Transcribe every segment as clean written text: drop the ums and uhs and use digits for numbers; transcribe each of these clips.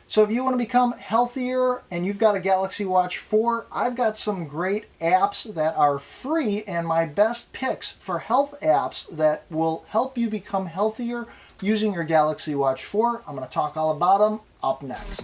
So if you want to become healthier and you've got a Galaxy Watch 4, I've got some great apps that are free and my best picks for health apps that will help you become healthier using your Galaxy Watch 4. I'm going to talk all about them up next.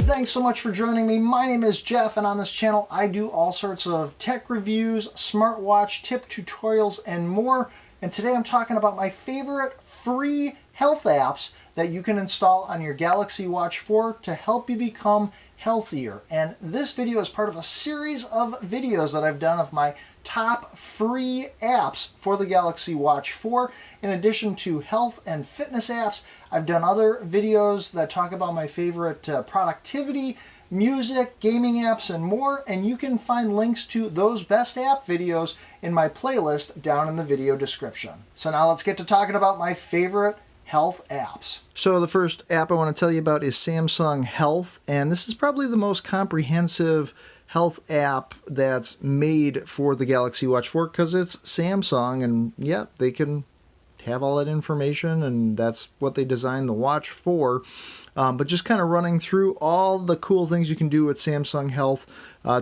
Thanks so much for joining me. My name is Jeff, and on this channel I do all sorts of tech reviews, smartwatch tip tutorials, and more. And today I'm talking about my favorite free health apps that you can install on your Galaxy Watch 4 to help you become healthier. And this video is part of a series of videos that I've done of my top free apps for the Galaxy Watch 4. In addition to health and fitness apps, I've done other videos that talk about my favorite productivity, music, gaming apps, and more, and you can find links to those best app videos in my playlist down in the video description. So now let's get to talking about my favorite health apps. So the first app I want to tell you about is Samsung Health, and this is probably the most comprehensive health app that's made for the Galaxy Watch 4 because it's Samsung, and yeah, they can have all that information, and that's what they designed the watch for. But just kind of running through all the cool things you can do with Samsung Health.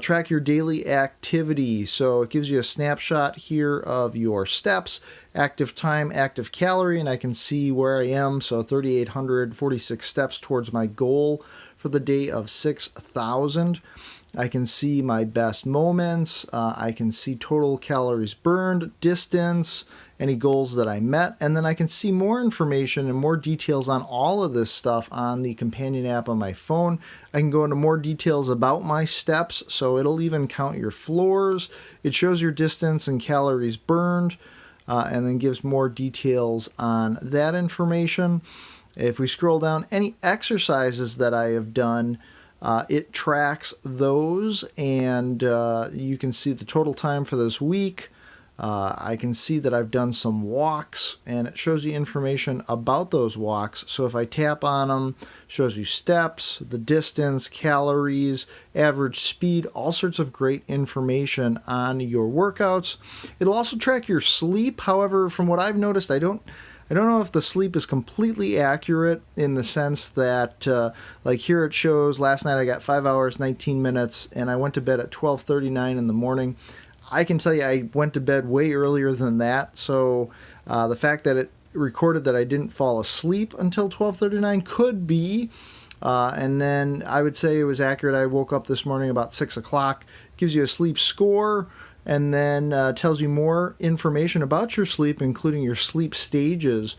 Track your daily activity. So it gives you a snapshot here of your steps, active time, active calorie, and I can see where I am. So 3,846 steps towards my goal for the day of 6,000. I can see my best moments. I can see total calories burned, distance, any goals that I met, and then I can see more information and more details on all of this stuff on the companion app on my phone. I can go into more details about my steps, so it'll even count your floors. It shows your distance and calories burned, and then gives more details on that information. If we scroll down, any exercises that I have done, it tracks those, and you can see the total time for this week. I can see that I've done some walks, and it shows you information about those walks. So if I tap on them, it shows you steps, the distance, calories, average speed, all sorts of great information on your workouts. It'll also track your sleep. However, from what I've noticed, I don't know if the sleep is completely accurate in the sense that, like here it shows last night I got 5 hours, 19 minutes, and I went to bed at 12:39 in the morning. I can tell you I went to bed way earlier than that, so the fact that it recorded that I didn't fall asleep until 12:39 could be, and then I would say it was accurate. I woke up this morning about 6 o'clock, gives you a sleep score, and then tells you more information about your sleep, including your sleep stages.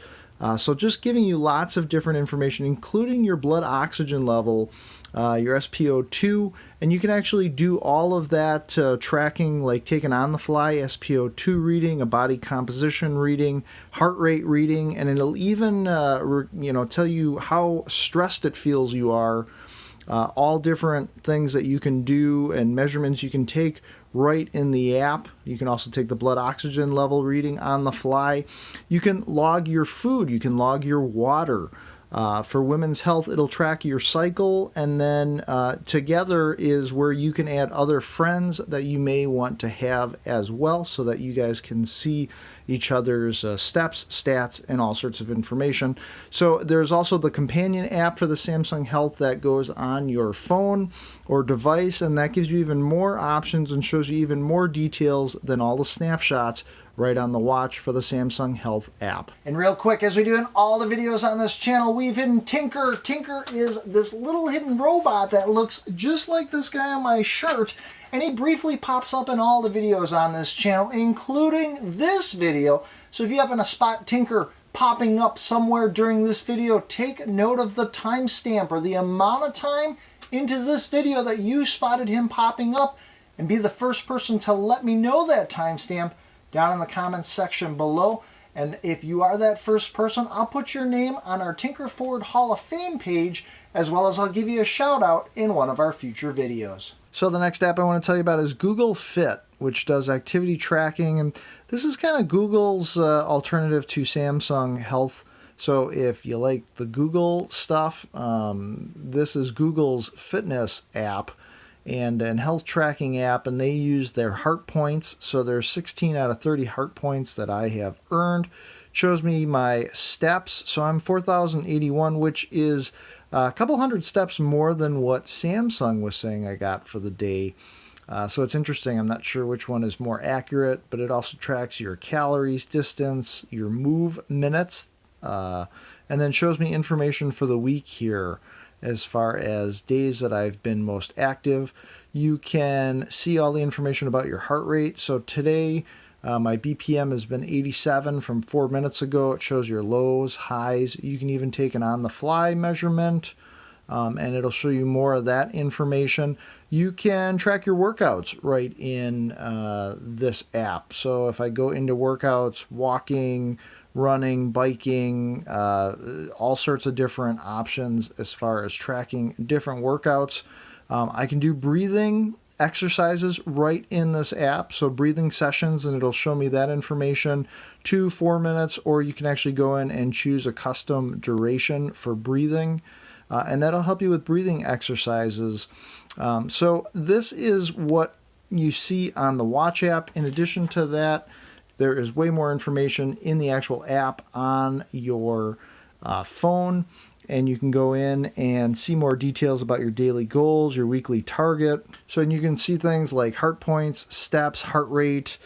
So just giving you lots of different information, including your blood oxygen level, your SpO2, and you can actually do all of that tracking, like taking on the fly SpO2 reading, a body composition reading, heart rate reading, and it'll even tell you how stressed it feels you are. All different things that you can do and measurements you can take right in the app. You can also take the blood oxygen level reading on the fly. You can log your food. You can log your water. For women's health, it'll track your cycle, and then together is where you can add other friends that you may want to have as well, so that you guys can see each other's steps, stats, and all sorts of information. So there's also the companion app for the Samsung Health that goes on your phone or device, and that gives you even more options and shows you even more details than all the snapshots right on the watch for the Samsung Health app. And real quick, as we do in all the videos on this channel, we've hidden Tinker. Tinker is this little hidden robot that looks just like this guy on my shirt, and he briefly pops up in all the videos on this channel, including this video. So if you happen to spot Tinker popping up somewhere during this video, take note of the timestamp or the amount of time into this video that you spotted him popping up, and be the first person to let me know that timestamp down in the comments section below. And if you are that first person, I'll put your name on our Tinker Forward Hall of Fame page, as well as I'll give you a shout out in one of our future videos. So the next app I want to tell you about is Google Fit, which does activity tracking, and this is kind of Google's alternative to Samsung Health. So if you like the Google stuff, this is Google's fitness app and an health tracking app, and they use their heart points. So there's 16 out of 30 heart points that I have earned shows me my steps. So I'm 4,081, which is a couple hundred steps more than what Samsung was saying I got for the day. So it's interesting. I'm not sure which one is more accurate, but it also tracks your calories, distance, your move minutes, and then shows me information for the week here as far as days that I've been most active. You can see all the information about your heart rate. So today, my BPM has been 87 from 4 minutes ago. It shows your lows, highs. You can even take an on-the-fly measurement, and it'll show you more of that information. You can track your workouts right in this app. So if I go into workouts, walking, running, biking, all sorts of different options as far as tracking different workouts. I can do breathing exercises right in this app. So breathing sessions, and it'll show me that information, 2-4 minutes, or you can actually go in and choose a custom duration for breathing. And that'll help you with breathing exercises. So this is what you see on the Watch app. In addition to that, there is way more information in the actual app on your phone, and you can go in and see more details about your daily goals, your weekly target. So you can see things like heart points, steps, heart rate,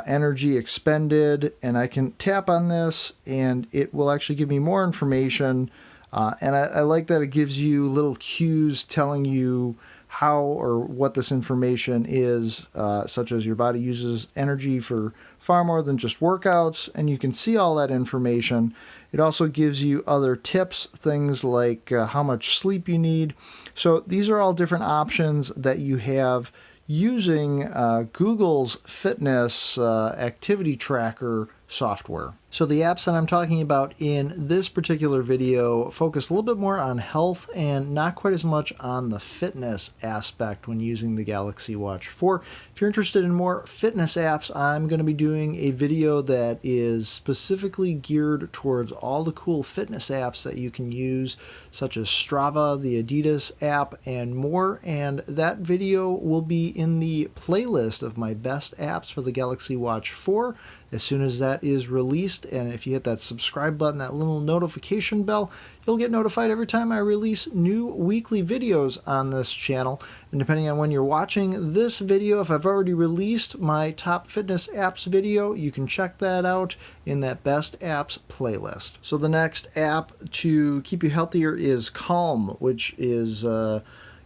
energy expended, and I can tap on this and it will actually give me more information. And I like that it gives you little cues telling you how or what this information is, such as your body uses energy for far more than just workouts, and you can see all that information. It also gives you other tips, things like how much sleep you need. So these are all different options that you have using Google's fitness activity tracker software. So the apps that I'm talking about in this particular video focus a little bit more on health and not quite as much on the fitness aspect when using the Galaxy Watch 4. If you're interested in more fitness apps, I'm going to be doing a video that is specifically geared towards all the cool fitness apps that you can use, such as Strava, the Adidas app, and more. And that video will be in the playlist of my best apps for the Galaxy Watch 4 as soon as that is released. And if you hit that subscribe button, that little notification bell, you'll get notified every time I release new weekly videos on this channel. And depending on when you're watching this video, if I've already released my top fitness apps video, you can check that out in that best apps playlist. So the next app to keep you healthier is Calm, which is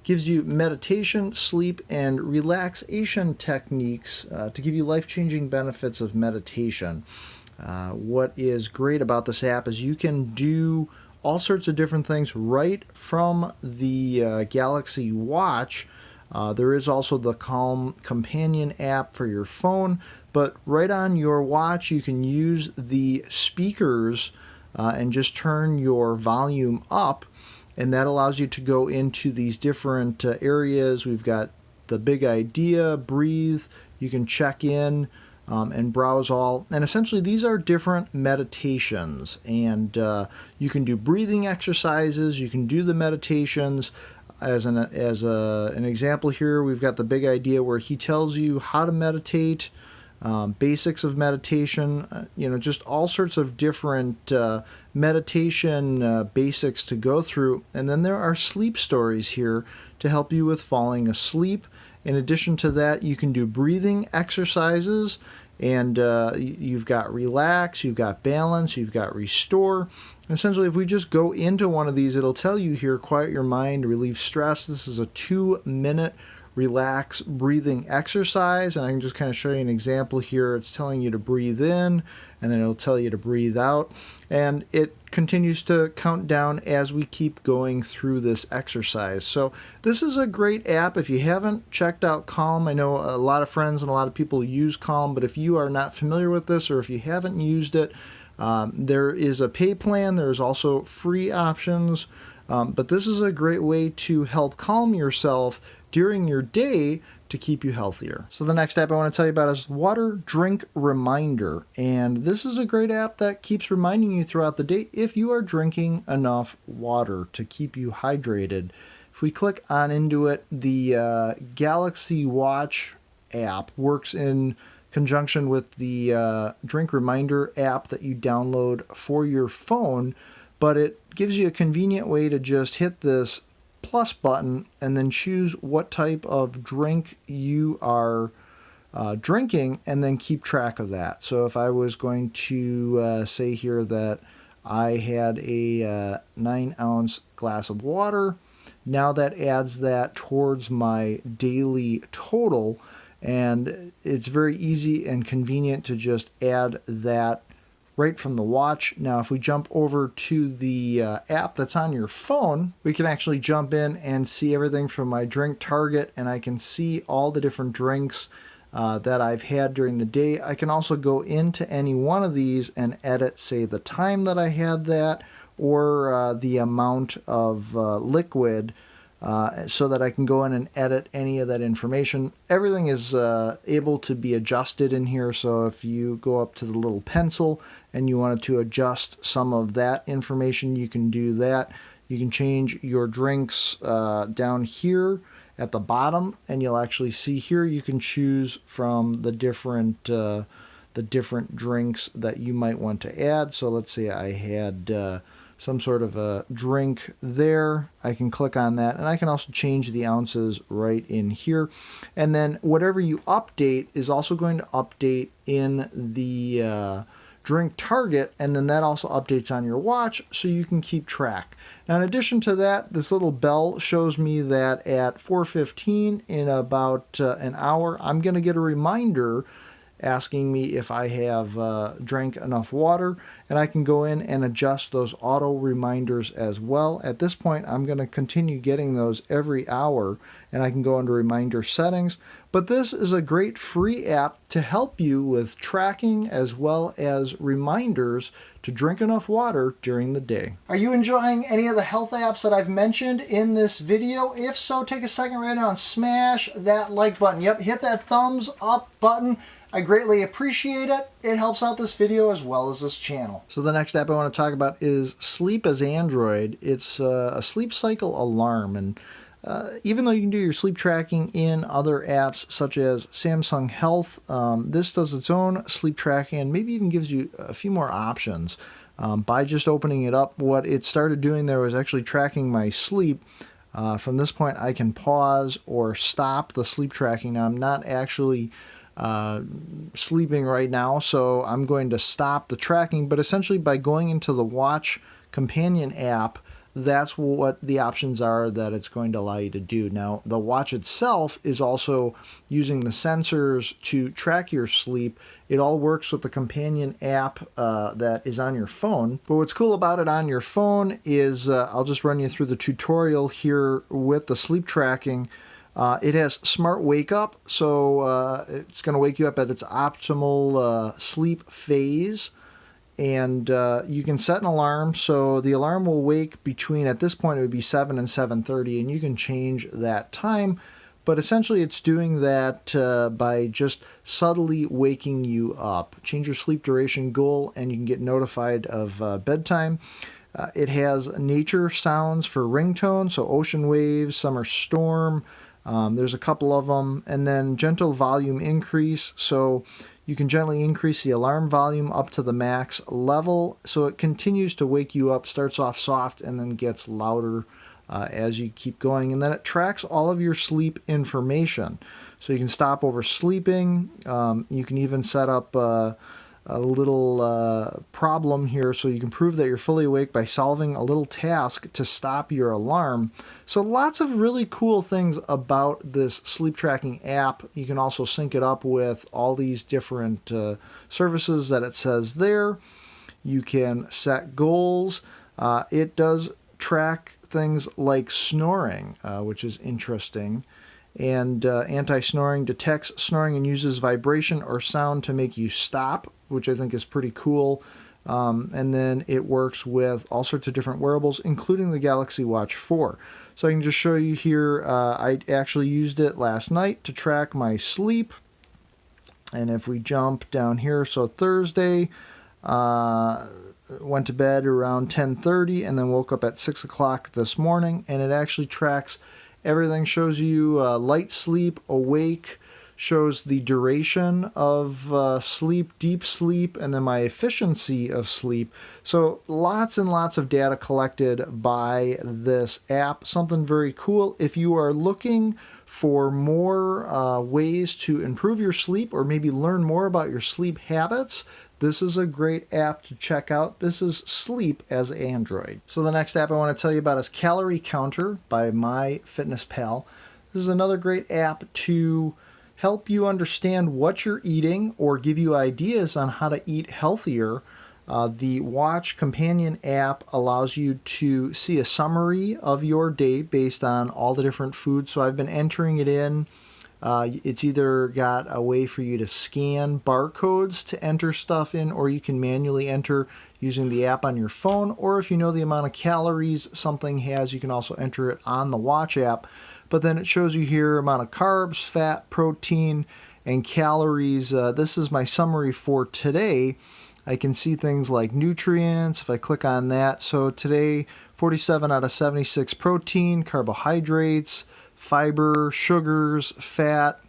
gives you meditation, sleep, and relaxation techniques to give you life-changing benefits of meditation. What is great about this app is you can do all sorts of different things right from the Galaxy Watch. There is also the Calm Companion app for your phone, but right on your watch you can use the speakers and just turn your volume up, and that allows you to go into these different areas. We've got the big idea, breathe, you can check in and browse all. And essentially these are different meditations, and you can do breathing exercises, you can do the meditations. As an example here, we've got the big idea where he tells you how to meditate, basics of meditation, just all sorts of different meditation basics to go through. And then there are sleep stories here to help you with falling asleep. In addition to that, you can do breathing exercises, and you've got relax, you've got balance, you've got restore. And essentially, if we just go into one of these, it'll tell you here, quiet your mind, relieve stress. This is a 2-minute relax breathing exercise, and I can just kind of show you an example here. It's telling you to breathe in, and then it'll tell you to breathe out, and it continues to count down as we keep going through this exercise. So this is a great app. If you haven't checked out Calm, I know a lot of friends and a lot of people use Calm, but if you are not familiar with this, or if you haven't used it, there is a pay plan. There's also free options, but this is a great way to help calm yourself during your day to keep you healthier. So the next app I want to tell you about is Water Drink Reminder. And this is a great app that keeps reminding you throughout the day if you are drinking enough water to keep you hydrated. If we click on into it, the Galaxy Watch app works in conjunction with the drink reminder app that you download for your phone, but it gives you a convenient way to just hit this plus button and then choose what type of drink you are drinking and then keep track of that. So if I was going to say here that I had a 9-ounce glass of water, now that adds that towards my daily total, and it's very easy and convenient to just add that right from the watch. Now, if we jump over to the app that's on your phone, we can actually jump in and see everything from my drink target, and I can see all the different drinks that I've had during the day. I can also go into any one of these and edit, say, the time that I had that, or the amount of liquid, so that I can go in and edit any of that information. Everything is able to be adjusted in here, so if you go up to the little pencil and you wanted to adjust some of that information, you can do that. You can change your drinks down here at the bottom, and you'll actually see here you can choose from the different drinks that you might want to add. So let's say I had some sort of a drink there. I can click on that, and I can also change the ounces right in here. And then whatever you update is also going to update in the drink target, and then that also updates on your watch so you can keep track. Now, in addition to that, this little bell shows me that at 4:15 in about an hour, I'm going to get a reminder asking me if I have drank enough water, and I can go in and adjust those auto reminders as well. At this point, I'm going to continue getting those every hour, and I can go into reminder settings. But this is a great free app to help you with tracking as well as reminders to drink enough water during the day. Are you enjoying any of the health apps that I've mentioned in this video? If so, take a second right now and smash that like button. Yep, hit that thumbs up button. I greatly appreciate it. It helps out this video as well as this channel. So the next app I want to talk about is Sleep as Android. It's a sleep cycle alarm, and even though you can do your sleep tracking in other apps such as Samsung Health, this does its own sleep tracking and maybe even gives you a few more options. By just opening it up, what it started doing there was actually tracking my sleep. From this point, I can pause or stop the sleep tracking. Now, I'm not actually sleeping right now, so I'm going to stop the tracking, but essentially by going into the Watch companion app, that's what the options are that it's going to allow you to do. Now, the watch itself is also using the sensors to track your sleep. It all works with the companion app that is on your phone. But what's cool about it on your phone is, I'll just run you through the tutorial here with the sleep tracking. It has smart wake up, so it's going to wake you up at its optimal sleep phase. And you can set an alarm, so the alarm will wake between, at this point it would be 7 and 7:30, and you can change that time. But essentially it's doing that by just subtly waking you up. Change your sleep duration goal, and you can get notified of bedtime. It has nature sounds for ringtone, so ocean waves, summer storm. There's a couple of them, and then gentle volume increase, so you can gently increase the alarm volume up to the max level, so it continues to wake you up, starts off soft, and then gets louder as you keep going. And then it tracks all of your sleep information, so you can stop oversleeping. You can even set up a little problem here, so you can prove that you're fully awake by solving a little task to stop your alarm. So lots of really cool things about this sleep tracking app. You can also sync it up with all these different services that it says there. You can set goals. It does track things like snoring, which is interesting. And anti-snoring detects snoring and uses vibration or sound to make you stop, which I think is pretty cool. And then it works with all sorts of different wearables, including the Galaxy Watch 4. So I can just show you here, I actually used it last night to track my sleep. And if we jump down here, so Thursday, went to bed around 10:30 and then woke up at 6 o'clock this morning, and it actually tracks everything. Shows you light sleep, awake, shows the duration of sleep, deep sleep, and then my efficiency of sleep. So lots and lots of data collected by this app. Something very cool. If you are looking for more ways to improve your sleep or maybe learn more about your sleep habits, this is a great app to check out. This is Sleep as Android. So the next app I want to tell you about is Calorie Counter by MyFitnessPal. This is another great app to help you understand what you're eating or give you ideas on how to eat healthier. The Watch Companion app allows you to see a summary of your day based on all the different foods. So I've been entering it in. It's either got a way for you to scan barcodes to enter stuff in, or you can manually enter using the app on your phone, or if you know the amount of calories something has, you can also enter it on the Watch app. But then it shows you here amount of carbs, fat, protein, and calories. This is my summary for today. I can see things like nutrients if I click on that. So today, 47 out of 76 protein, carbohydrates, fiber, sugars, fat.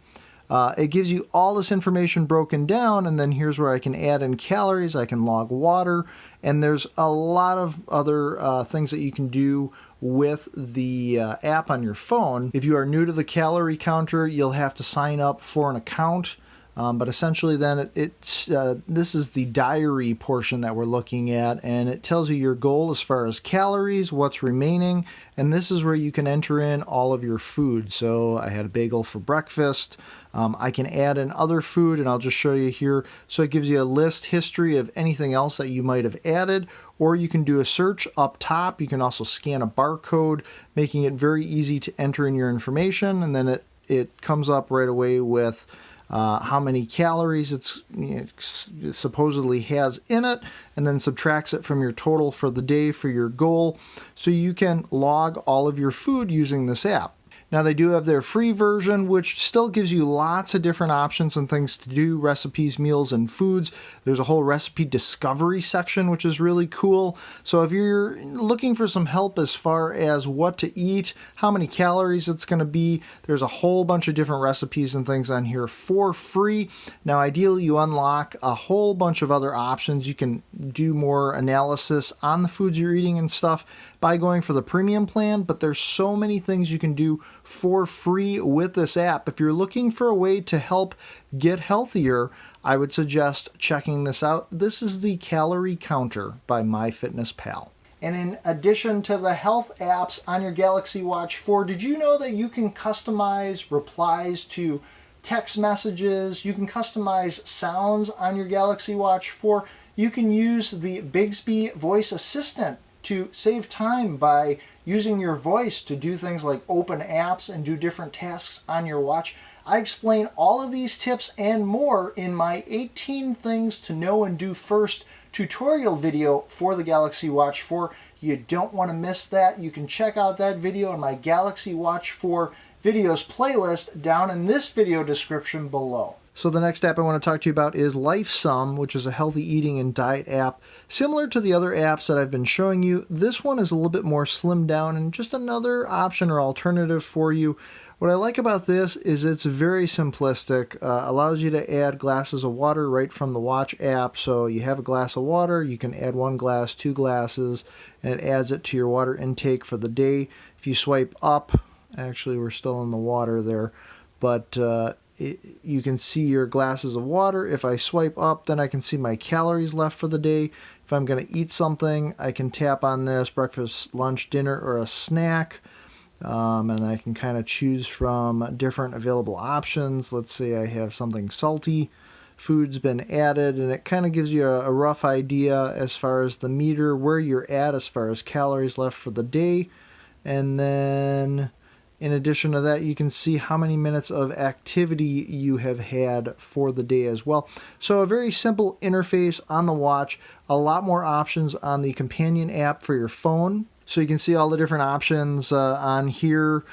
It gives you all this information broken down, and then here's where I can add in calories, I can log water, and there's a lot of other things that you can do with the app on your phone. If you are new to the Calorie Counter, you'll have to sign up for an account. But essentially then this is the diary portion that we're looking at, and it tells you your goal as far as calories, what's remaining, and this is where you can enter in all of your food. So I had a bagel for breakfast. I can add in other food, and I'll just show you here. So it gives you a list history of anything else that you might have added, or you can do a search up top. You can also scan a barcode, making it very easy to enter in your information, and then it comes up right away with how many calories it supposedly has in it, and then subtracts it from your total for the day for your goal. So you can log all of your food using this app. Now they do have their free version, which still gives you lots of different options and things to do, recipes, meals, and foods. There's a whole recipe discovery section, which is really cool. So if you're looking for some help as far as what to eat, how many calories it's going to be, there's a whole bunch of different recipes and things on here for free. Now ideally you unlock a whole bunch of other options. You can do more analysis on the foods you're eating and stuff by going for the premium plan, but there's so many things you can do for free with this app. If you're looking for a way to help get healthier, I would suggest checking this out. This is the Calorie Counter by MyFitnessPal. And in addition to the health apps on your Galaxy Watch 4, did you know that you can customize replies to text messages? You can customize sounds on your Galaxy Watch 4. You can use the Bixby voice assistant to save time by using your voice to do things like open apps and do different tasks on your watch. I explain all of these tips and more in my 18 Things to Know and Do First tutorial video for the Galaxy Watch 4. You don't want to miss that. You can check out that video in my Galaxy Watch 4 videos playlist down in this video description below. So the next app I want to talk to you about is Lifesum, which is a healthy eating and diet app. Similar to the other apps that I've been showing you, this one is a little bit more slimmed down and just another option or alternative for you. What I like about this is it's very simplistic, allows you to add glasses of water right from the Watch app. So you have a glass of water, you can add 1 glass, 2 glasses, and it adds it to your water intake for the day. If you swipe up, actually we're still in the water there, but you can see your glasses of water. If I swipe up, then I can see my calories left for the day. If I'm going to eat something, I can tap on this, breakfast, lunch, dinner, or a snack. And I can kind of choose from different available options. Let's say I have something salty. Food's been added, and it kind of gives you a rough idea as far as the meter, where you're at as far as calories left for the day. And then in addition to that, you can see how many minutes of activity you have had for the day as well. So a very simple interface on the watch, a lot more options on the companion app for your phone. So you can see all the different options on here.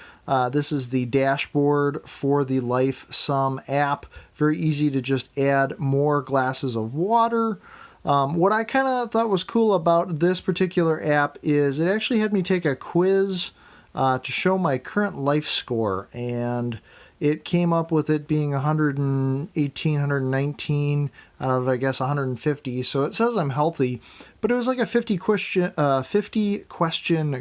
This is the dashboard for the Lifesum app. Very easy to just add more glasses of water. What I kind of thought was cool about this particular app is it actually had me take a quiz to show my current life score, and it came up with it being 118, 119 out of, I guess, 150. So it says I'm healthy, but it was like a 50 question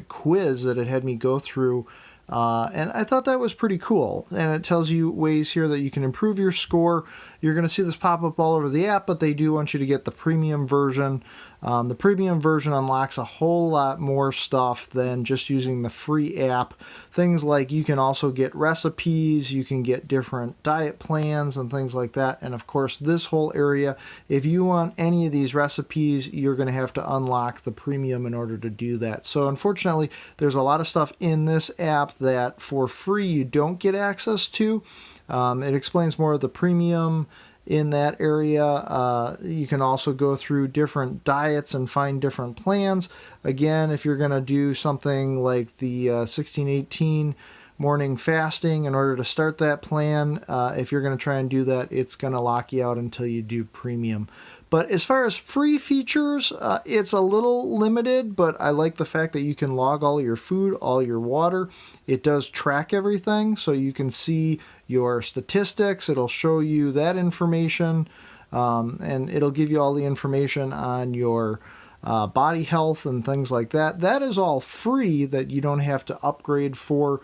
quiz that it had me go through. And I thought that was pretty cool. And it tells you ways here that you can improve your score. You're going to see this pop up all over the app, but they do want you to get the premium version. The premium version unlocks a whole lot more stuff than just using the free app. Things like you can also get recipes, you can get different diet plans and things like that. And of course, this whole area, if you want any of these recipes, you're going to have to unlock the premium in order to do that. So unfortunately, there's a lot of stuff in this app that for free you don't get access to. It explains more of the premium in that area. You can also go through different diets and find different plans. Again, if you're going to do something like the 16-18 morning fasting in order to start that plan, if you're going to try and do that, it's going to lock you out until you do premium. But as far as free features, it's a little limited, but I like the fact that you can log all your food, all your water. It does track everything, so you can see your statistics. It'll show you that information, and it'll give you all the information on your body health and things like that. That is all free that you don't have to upgrade for.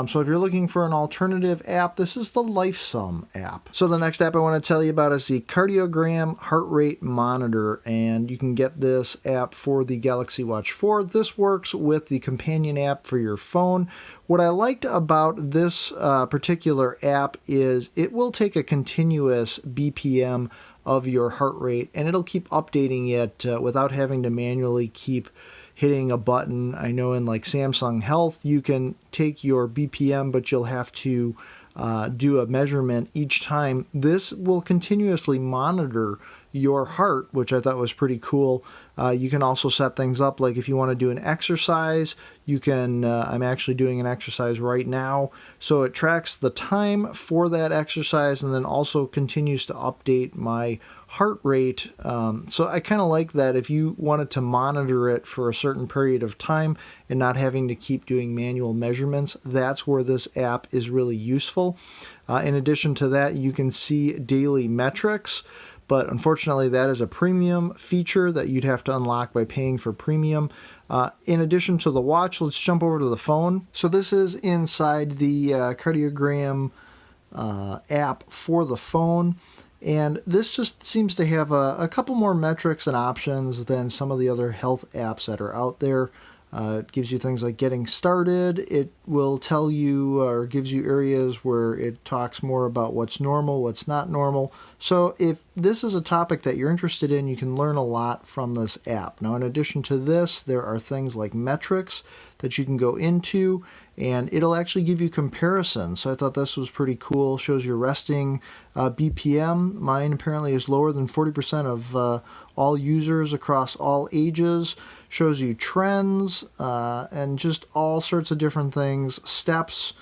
So if you're looking for an alternative app, this is the Lifesum app. So the next app I want to tell you about is the Cardiogram heart rate monitor, and you can get this app for the Galaxy Watch 4. This works with the companion app for your phone. What I liked about this particular app is it will take a continuous BPM of your heart rate, and it'll keep updating it without having to manually keep hitting a button. I know in like Samsung Health, you can take your BPM, but you'll have to do a measurement each time. This will continuously monitor your heart, which I thought was pretty cool. You can also set things up like if you want to do an exercise, you can, I'm actually doing an exercise right now. So it tracks the time for that exercise and then also continues to update my heart rate. So I kind of like that if you wanted to monitor it for a certain period of time and not having to keep doing manual measurements, that's where this app is really useful. In addition to that, you can see daily metrics, but unfortunately that is a premium feature that you'd have to unlock by paying for premium. In addition to the watch, let's jump over to the phone. So this is inside the Cardiogram app for the phone. And this just seems to have a couple more metrics and options than some of the other health apps that are out there. It gives you things like getting started. It will tell you or gives you areas where it talks more about what's normal, what's not normal. So if this is a topic that you're interested in, you can learn a lot from this app. Now, in addition to this, there are things like metrics that you can go into, and it'll actually give you comparisons. So I thought this was pretty cool. Shows your resting BPM. Mine apparently is lower than 40% of all users across all ages. Shows you trends and just all sorts of different things, steps,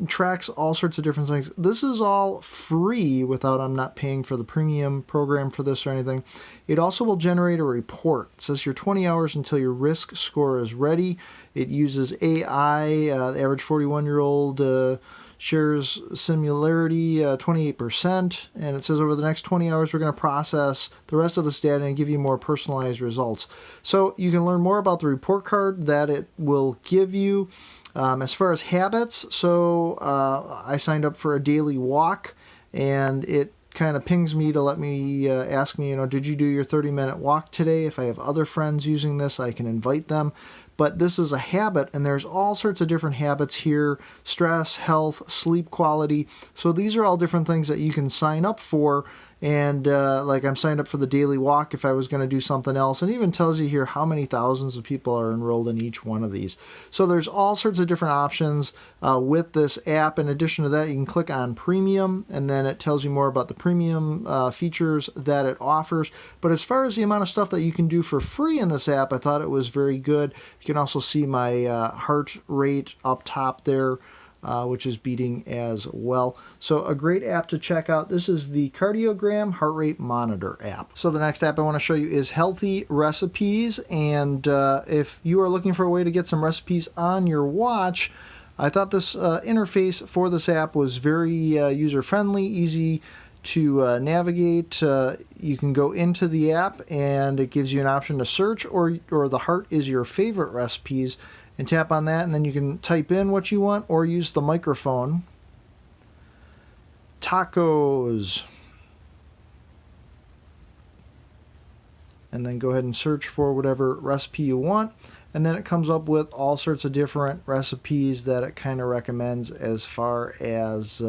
tracks all sorts of different things. This is all free without I'm not paying for the premium program for this or anything. It also will generate a report. It says your 20 hours until your risk score is ready. It uses AI. The average 41-year-old shares similarity 28%, and it says over the next 20 hours we're going to process the rest of this data and give you more personalized results. So you can learn more about the report card that it will give you. As far as habits, so I signed up for a daily walk, and it kind of pings me to let me ask me, did you do your 30-minute walk today? If I have other friends using this, I can invite them. But this is a habit, and there's all sorts of different habits here: stress, health, sleep quality. So these are all different things that you can sign up for. And like I'm signed up for the daily walk if I was going to do something else. And it even tells you here how many thousands of people are enrolled in each one of these. So there's all sorts of different options with this app. In addition to that, you can click on premium, and then it tells you more about the premium features that it offers. But as far as the amount of stuff that you can do for free in this app, I thought it was very good. You can also see my heart rate up top there, which is beating as well. So a great app to check out. This is the Cardiogram Heart Rate Monitor app. So the next app I want to show you is Healthy Recipes. And if you are looking for a way to get some recipes on your watch, I thought this interface for this app was very user-friendly, easy to navigate. You can go into the app and it gives you an option to search, or the heart is your favorite recipes, and tap on that, and then you can type in what you want or use the microphone. Tacos. And then go ahead and search for whatever recipe you want. And then it comes up with all sorts of different recipes that it kind of recommends as far as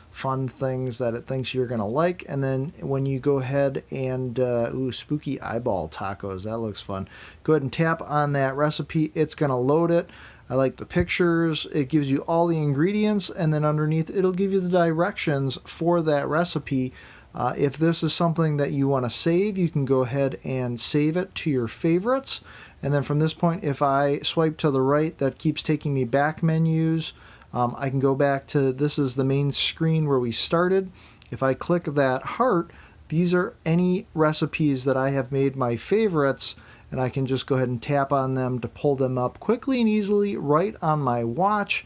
fun things that it thinks you're going to like. And then when you go ahead and, ooh, spooky eyeball tacos, that looks fun. Go ahead and tap on that recipe. It's going to load it. I like the pictures. It gives you all the ingredients, and then underneath it'll give you the directions for that recipe. If this is something that you want to save, you can go ahead and save it to your favorites. And then from this point, if I swipe to the right, that keeps taking me back menus. I can go back to, this is the main screen where we started. If I click that heart, these are any recipes that I have made my favorites, and I can just go ahead and tap on them to pull them up quickly and easily right on my watch,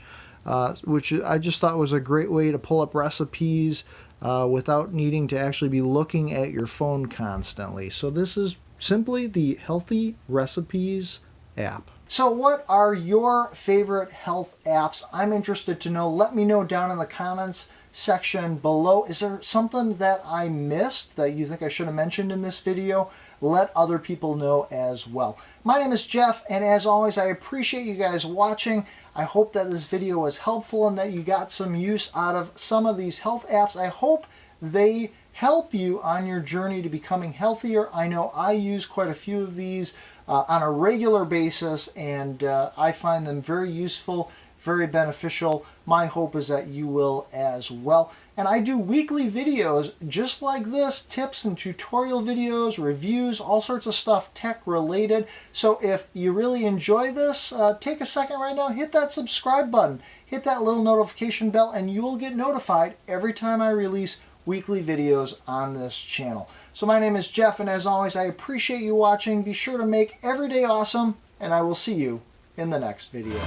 which I just thought was a great way to pull up recipes without needing to actually be looking at your phone constantly. So this is simply the Healthy Recipes app. So what are your favorite health apps? I'm interested to know. Let me know down in the comments section below. Is there something that I missed that you think I should have mentioned in this video? Let other people know as well. My name is Jeff, and as always, I appreciate you guys watching. I hope that this video was helpful and that you got some use out of some of these health apps. I hope they help you on your journey to becoming healthier. I know I use quite a few of these on a regular basis, and I find them very useful, very beneficial. My hope is that you will as well. And I do weekly videos just like this, tips and tutorial videos, reviews, all sorts of stuff tech related. So if you really enjoy this, take a second right now, hit that subscribe button, hit that little notification bell, and you will get notified every time I release weekly videos on this channel. So my name is Jeff, and as always, I appreciate you watching. Be sure to make every day awesome, and I will see you in the next video.